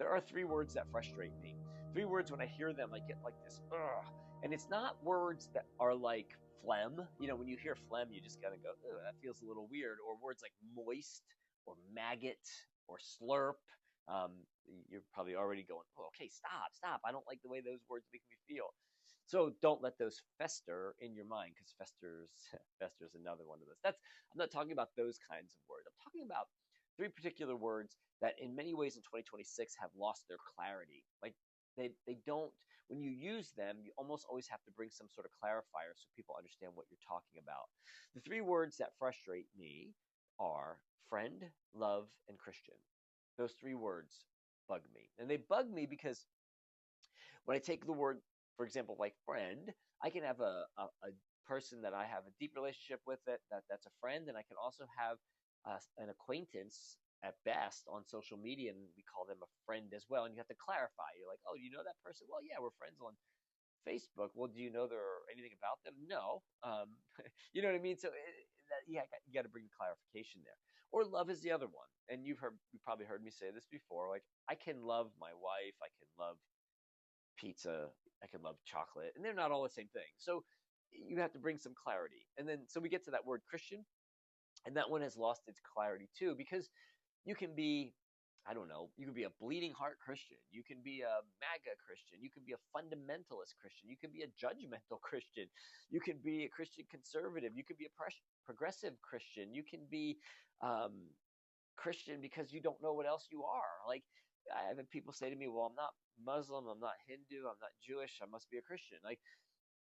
There are three words that frustrate me. Three words when I hear them, I get like this, ugh. And it's not words that are like phlegm. When you hear phlegm, you just gotta go, ugh, that feels a little weird. Or words like moist or maggot or slurp. Um, you're probably already going, oh, okay, stop. I don't like the way those words make me feel. So don't let those fester in your mind, because fester's another one of those. I'm not talking about those kinds of words. I'm talking about three particular words that in many ways in 2026 have lost their clarity. Like they don't, when you use them, you almost always have to bring some sort of clarifier so people understand what you're talking about. The three words that frustrate me are friend, love, and Christian. Those three words bug me. And they bug me because when I take the word, for example, like friend, I can have a person that I have a deep relationship with that's a friend, and I can also have an acquaintance at best on social media, and we call them a friend as well. And you have to clarify. You're like, oh, do you know that person? Well, yeah, we're friends on Facebook. Well, do you know anything about them? No. You know what I mean? So yeah, you got to bring the clarification there. Or love is the other one, and you probably heard me say this before. Like I can love my wife, I can love pizza, I can love chocolate, and they're not all the same thing. So you have to bring some clarity. And then so we get to that word Christian, and that one has lost its clarity too, because you can be, I don't know, you can be a bleeding heart Christian, you can be a MAGA Christian, you can be a fundamentalist Christian, you can be a judgmental Christian, you can be a Christian conservative, you can be a progressive Christian, you can be Christian because you don't know what else you are. Like I have people say to me, "Well, I'm not Muslim, I'm not Hindu, I'm not Jewish, I must be a Christian." Like,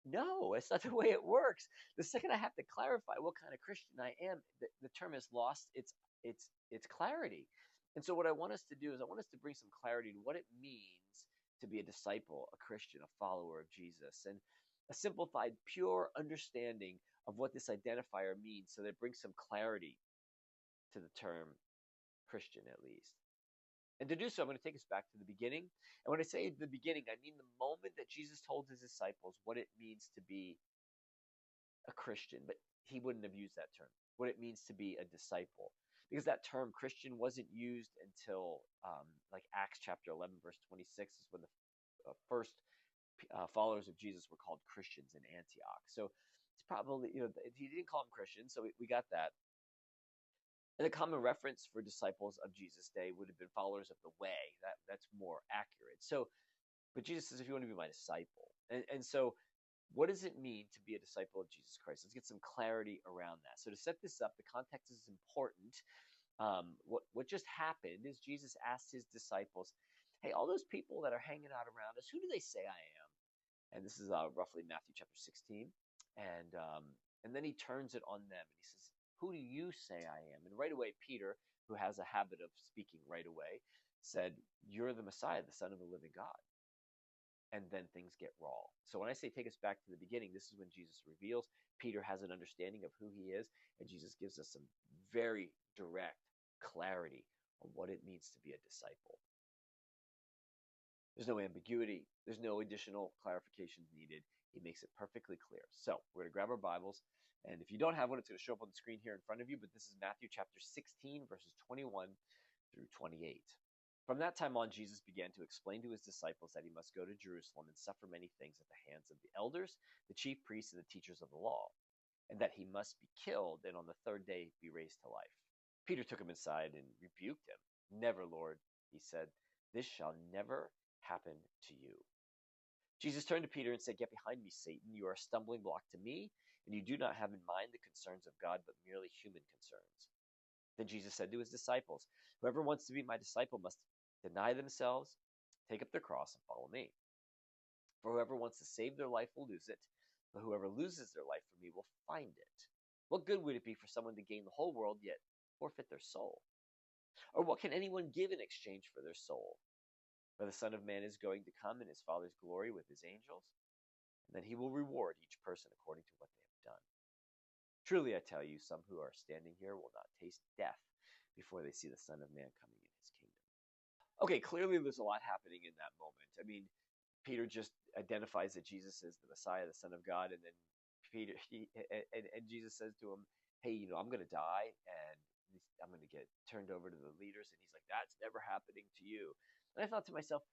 no, it's not the way it works. The second I have to clarify what kind of Christian I am, the term has lost its clarity. And so what I want us to do is I want us to bring some clarity to what it means to be a disciple, a Christian, a follower of Jesus, and a simplified, pure understanding of what this identifier means so that it brings some clarity to the term Christian, at least. And to do so, I'm going to take us back to the beginning. And when I say the beginning, I mean the moment that Jesus told his disciples what it means to be a Christian, but he wouldn't have used that term, what it means to be a disciple. Because that term Christian wasn't used until like Acts chapter 11, verse 26 is when the first followers of Jesus were called Christians in Antioch. So it's probably, he didn't call them Christians, so we got that. And the common reference for disciples of Jesus' day would have been followers of the way. That's more accurate. So, but Jesus says, if you want to be my disciple. And so what does it mean to be a disciple of Jesus Christ? Let's get some clarity around that. So to set this up, the context is important. What just happened is Jesus asked his disciples, hey, all those people that are hanging out around us, who do they say I am? And this is roughly Matthew chapter 16. And then he turns it on them and he says, who do you say I am? And right away, Peter, who has a habit of speaking right away, said, you're the Messiah, the Son of the living God. And then things get raw. So when I say take us back to the beginning, this is when Jesus reveals. Peter has an understanding of who he is, and Jesus gives us some very direct clarity on what it means to be a disciple. There's no ambiguity. There's no additional clarifications needed. He makes it perfectly clear. So we're going to grab our Bibles. And if you don't have one, it's going to show up on the screen here in front of you. But this is Matthew chapter 16, verses 21 through 28. From that time on, Jesus began to explain to his disciples that he must go to Jerusalem and suffer many things at the hands of the elders, the chief priests, and the teachers of the law, and that he must be killed and on the third day be raised to life. Peter took him aside and rebuked him. Never, Lord, he said, this shall never happen to you. Jesus turned to Peter and said, get behind me, Satan. You are a stumbling block to me, and you do not have in mind the concerns of God, but merely human concerns. Then Jesus said to his disciples, whoever wants to be my disciple must deny themselves, take up their cross, and follow me. For whoever wants to save their life will lose it, but whoever loses their life for me will find it. What good would it be for someone to gain the whole world yet forfeit their soul? Or what can anyone give in exchange for their soul? For the Son of Man is going to come in his Father's glory with his angels, and then he will reward each person according to what they have done. Truly, I tell you, some who are standing here will not taste death before they see the Son of Man coming in his kingdom. Okay, clearly there's a lot happening in that moment. I mean, Peter just identifies that Jesus is the Messiah, the Son of God, and then Jesus says to him, hey, I'm going to die, and I'm going to get turned over to the leaders. And he's like, that's never happening to you. And I thought to myself,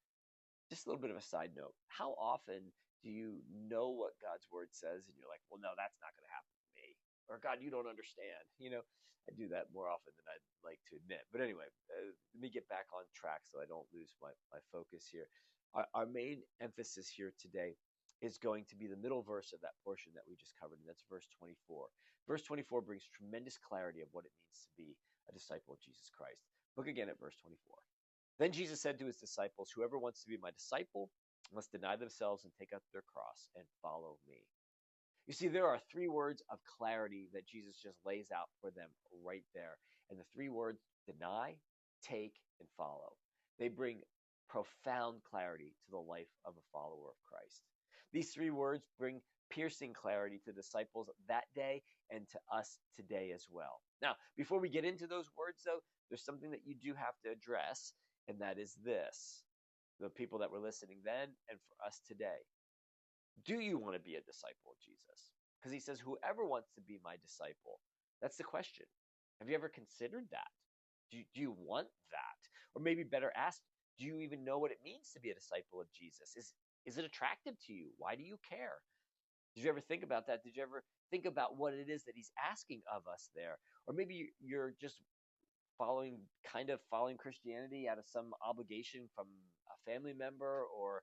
just a little bit of a side note, how often do you know what God's word says and you're like, well, no, that's not going to happen to me? Or God, you don't understand. I do that more often than I'd like to admit. But anyway, let me get back on track so I don't lose my focus here. Our main emphasis here today is going to be the middle verse of that portion that we just covered, and that's verse 24. Verse 24 brings tremendous clarity of what it means to be a disciple of Jesus Christ. Look again at verse 24. Then Jesus said to his disciples, whoever wants to be my disciple must deny themselves and take up their cross and follow me. You see, there are three words of clarity that Jesus just lays out for them right there. And the three words, deny, take, and follow. They bring profound clarity to the life of a follower of Christ. These three words bring piercing clarity to disciples that day and to us today as well. Now, before we get into those words, though, there's something that you do have to address, and that is this. The people that were listening then and for us today. Do you want to be a disciple of Jesus? Because he says, whoever wants to be my disciple. That's the question. Have you ever considered that? Do you want that? Or maybe better asked, do you even know what it means to be a disciple of Jesus? Is it attractive to you? Why do you care? Did you ever think about that? Did you ever think about what it is that he's asking of us there? Or maybe you're just following Christianity out of some obligation from a family member, or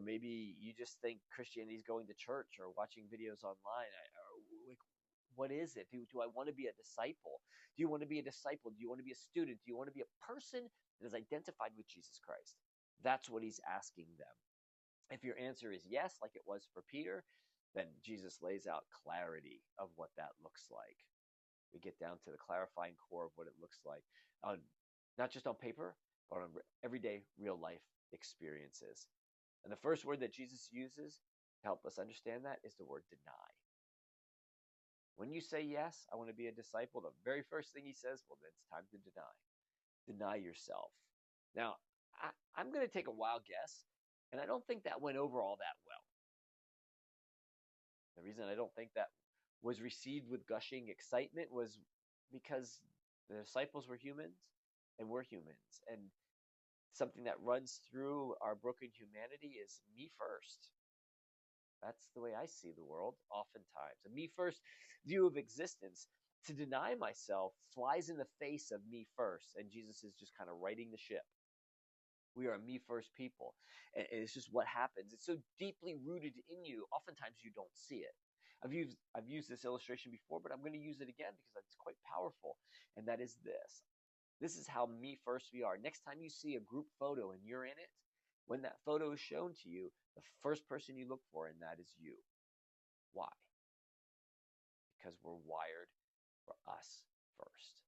maybe you just think Christianity is going to church or watching videos online. What is it? Do I want to be a disciple? Do you want to be a disciple? Do you want to be a student? Do you want to be a person that is identified with Jesus Christ? That's what he's asking them. If your answer is yes, like it was for Peter, then Jesus lays out clarity of what that looks like. We get down to the clarifying core of what it looks like, not just on paper, but on everyday real life experiences. And the first word that Jesus uses to help us understand that is the word deny. When you say, yes, I want to be a disciple, the very first thing he says, well, then it's time to deny. Deny yourself. Now, I'm going to take a wild guess, and I don't think that went over all that well. The reason I don't think that was received with gushing excitement was because the disciples were humans and we're humans. And something that runs through our broken humanity is me first. That's the way I see the world oftentimes. A me first view of existence. To deny myself flies in the face of me first. And Jesus is just kind of righting the ship. We are a me first people. And it's just what happens. It's so deeply rooted in you. Oftentimes you don't see it. I've used this illustration before, but I'm going to use it again because it's quite powerful. And that is this. This is how me first we are. Next time you see a group photo and you're in it, when that photo is shown to you, the first person you look for in that is you. Why? Because we're wired for us first.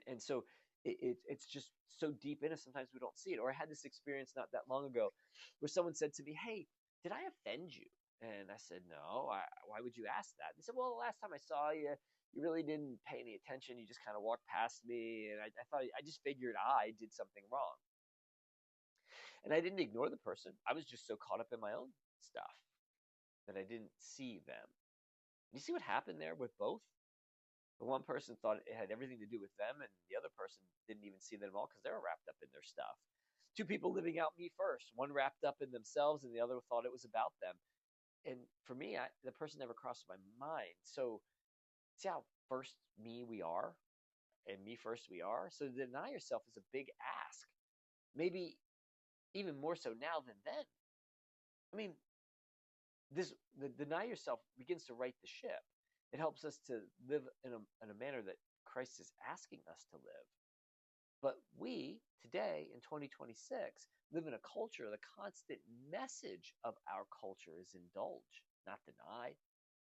And so it's just so deep in us, sometimes we don't see it. Or I had this experience not that long ago where someone said to me, hey, did I offend you? And I said, no, why would you ask that? They said, well, the last time I saw you, you really didn't pay any attention. You just kind of walked past me. And I thought, I just figured I did something wrong. And I didn't ignore the person. I was just so caught up in my own stuff that I didn't see them. You see what happened there with both? The one person thought it had everything to do with them, and the other person didn't even see them at all because they were wrapped up in their stuff. Two people living out me first. One wrapped up in themselves, and the other thought it was about them. And for me, the person never crossed my mind. So see how first me we are, and me first we are. So to deny yourself is a big ask. Maybe even more so now than then. I mean, the deny yourself begins to right the ship. It helps us to live in a manner that Christ is asking us to live. But we, today in 2026, live in a culture, the constant message of our culture is indulge, not deny.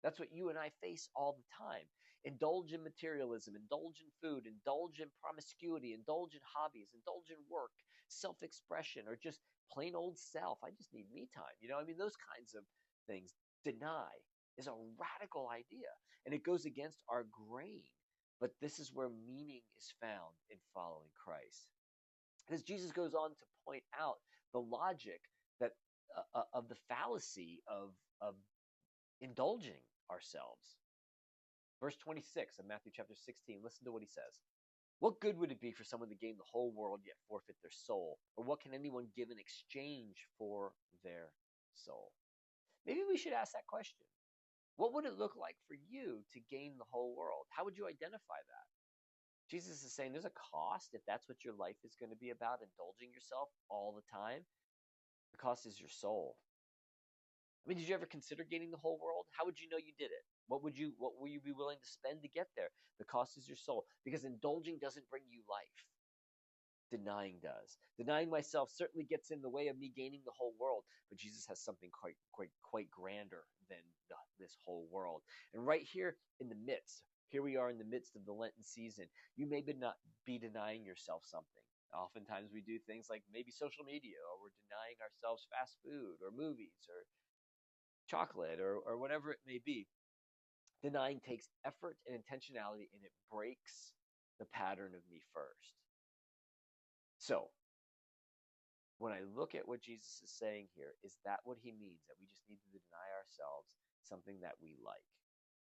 That's what you and I face all the time. Indulge in materialism, indulge in food, indulge in promiscuity, indulge in hobbies, indulge in work, self-expression, or just plain old self. I just need me time. Those kinds of things. Deny is a radical idea, and it goes against our grain. But this is where meaning is found in following Christ. Because Jesus goes on to point out the logic that of the fallacy of indulging ourselves. Verse 26 of Matthew chapter 16, listen to what he says. What good would it be for someone to gain the whole world yet forfeit their soul? Or what can anyone give in exchange for their soul? Maybe we should ask that question. What would it look like for you to gain the whole world? How would you identify that? Jesus is saying there's a cost if that's what your life is going to be about, indulging yourself all the time. The cost is your soul. I mean, did you ever consider gaining the whole world? How would you know you did it? What will you be willing to spend to get there? The cost is your soul, because indulging doesn't bring you life. Denying does. Denying myself certainly gets in the way of me gaining the whole world, but Jesus has something quite grander than this whole world. And right here in the midst, here we are in the midst of the Lenten season. You may not be denying yourself something. Oftentimes we do things like maybe social media, or we're denying ourselves fast food or movies or chocolate or whatever it may be. Denying takes effort and intentionality, and it breaks the pattern of me first. So, when I look at what Jesus is saying here, is that what he means? That we just need to deny ourselves something that we like?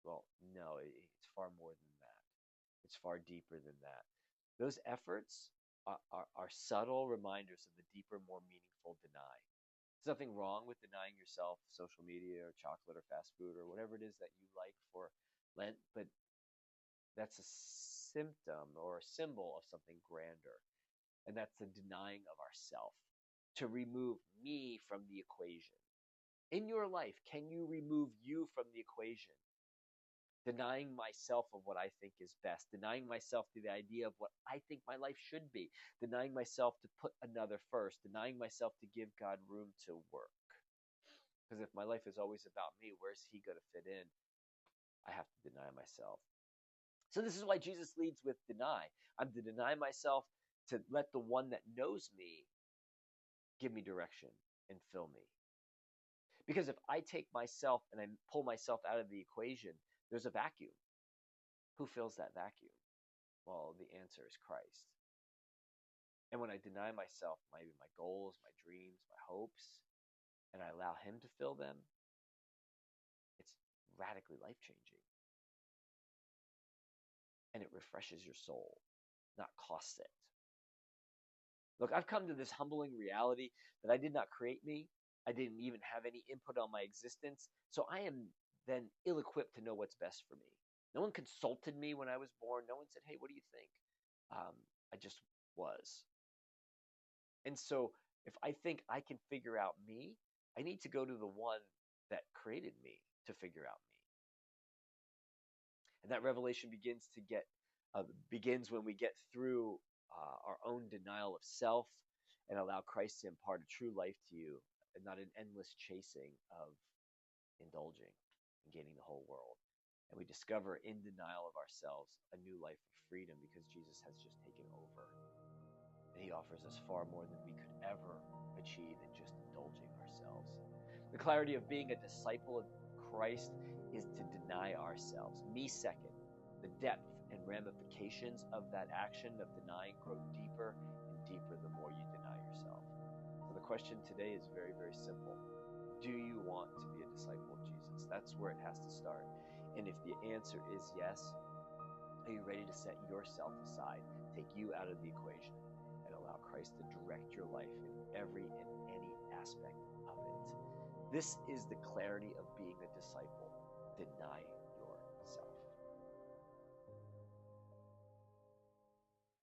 Well, no, it's far more than that. It's far deeper than that. Those efforts are subtle reminders of the deeper, more meaningful deny. There's nothing wrong with denying yourself social media or chocolate or fast food or whatever it is that you like for Lent, but that's a symptom or a symbol of something grander. And that's the denying of ourself, to remove me from the equation. In your life, can you remove you from the equation? Denying myself of what I think is best, denying myself to the idea of what I think my life should be, denying myself to put another first, denying myself to give God room to work. Because if my life is always about me, where's he going to fit in? I have to deny myself. So this is why Jesus leads with deny. I'm to deny myself to let the one that knows me give me direction and fill me. Because if I take myself and I pull myself out of the equation, there's a vacuum. Who fills that vacuum? Well, the answer is Christ. And when I deny myself, maybe my goals, my dreams, my hopes, and I allow him to fill them, it's radically life-changing. And it refreshes your soul, not costs it. Look, I've come to this humbling reality that I did not create me. I didn't even have any input on my existence. So I am then ill-equipped to know what's best for me. No one consulted me when I was born. No one said, hey, what do you think? I just was. And so if I think I can figure out me, I need to go to the one that created me to figure out me. And that revelation begins when we get through our own denial of self and allow Christ to impart a true life to you, and not an endless chasing of indulging and gaining the whole world. And we discover in denial of ourselves a new life of freedom, because Jesus has just taken over. And he offers us far more than we could ever achieve in just indulging ourselves. The clarity of being a disciple of Christ is to deny ourselves. Me second. The depth and ramifications of that action of denying grow deeper and deeper the more you deny yourself. So the question today is very, very simple. Do you want to be a disciple of Jesus? That's where it has to start. And if the answer is yes, are you ready to set yourself aside, take you out of the equation, and allow Christ to direct your life in every and any aspect of it? This is the clarity of being a disciple. Deny